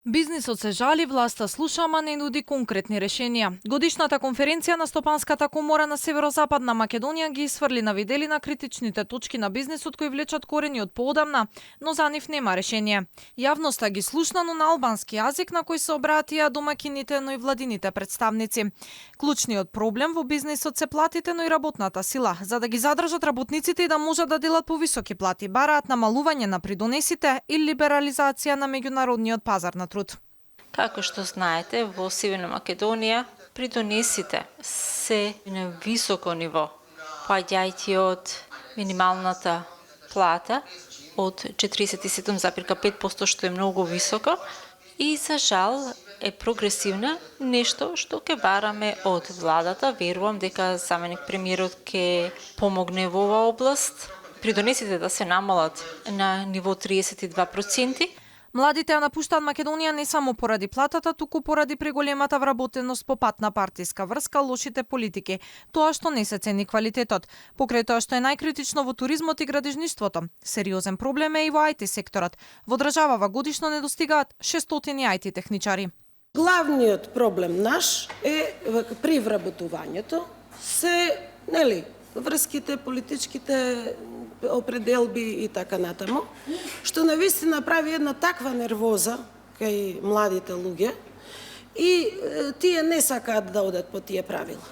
Бизнисот се жали, власта слуша, ама не нуди конкретни решенија. Годишната конференција на Стопанската комора на Северозападна Македонија ги сврли на виделина критичните точки на бизнисот кои влечат корени од поодамна, но за нив нема решение. Јавноста ги слушна, но на албански јазик на кој се обратија домаќините, но и владините представници. Клучниот проблем во бизнисот се платите, но и работната сила. За да ги задржат работниците и да можат да делат повисоки плати, бараат намалување на придонесите и либерализација на меѓународниот пазар на труд. Како што знаете, во Северна Македонија придонесите се на високо ниво, паѓајќи од минималната плата од 47,5%, што е многу високо, и за жал е прогресивна, нешто што ќе бараме од владата. Верувам дека заменик премиерот ќе помогне во оваа област, придонесите да се намалат на ниво 32%. Младите ја напуштаат Македонија не само поради платата, туку поради преголемата вработеност по пат на партиска врска, лошите политики, тоа што не се цени квалитетот, покрај тоа што е најкритично во туризмот и градежништвото. Сериозен проблем е и во IT секторот. Во државава годишно недостигаат 600 IT техничари. Главниот проблем наш е при вработувањето се, врските, политичките определби и така натаму, што навистина прави една таква нервоза кај младите луѓе и тие не сакаат да одат по тие правила.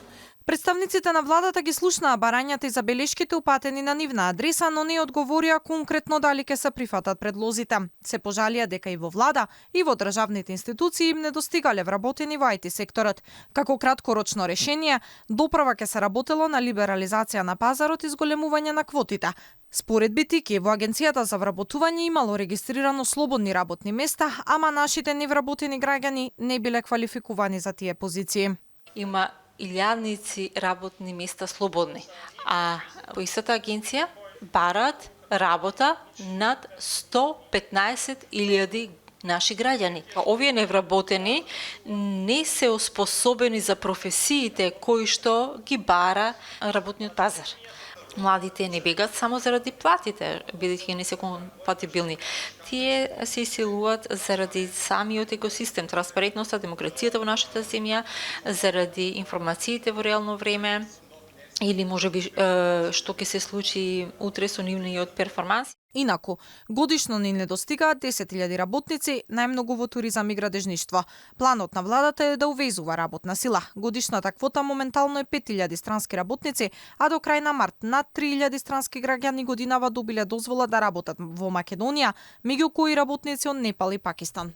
Представниците на владата ги слушнаа барањата и забелешките упатени на нивна адреса, но не одговорија конкретно дали ќе се прифатат предлозите. Се пожалија дека и во влада, и во државните институции им недостигале вработени во IT секторот. Како краткорочно решение, допрва ќе се работело на либерализација на пазарот и зголемување на квотите. Според Битики, во Агенцијата за вработување имало регистрирано слободни работни места, ама нашите невработени граѓани не биле квалификувани за тие позиции. Има илјадници работни места слободни, а во истата агенција бараат работа над 115.000 наши граѓани. Овие невработени не се оспособени за професиите кои што ги бара работниот пазар. Младите не бегат само заради платите, бидејќи не се компатибилни. Тие се иселуваат заради самиот екосистем, транспарентноста, демокрацијата во нашата земја, заради информациите во реално време, или можеби што ќе се случи утре со нивниот перформанс. Инаку, годишно ни недостигаат 10.000 работници, најмногу во туризам и градежништво. Планот на владата е да увезува работна сила. Годишната квота моментално е 5.000 странски работници, а до крај на март над 3.000 странски граѓани годинава добиле дозвола да работат во Македонија, меѓу кои работници од Непал и Пакистан.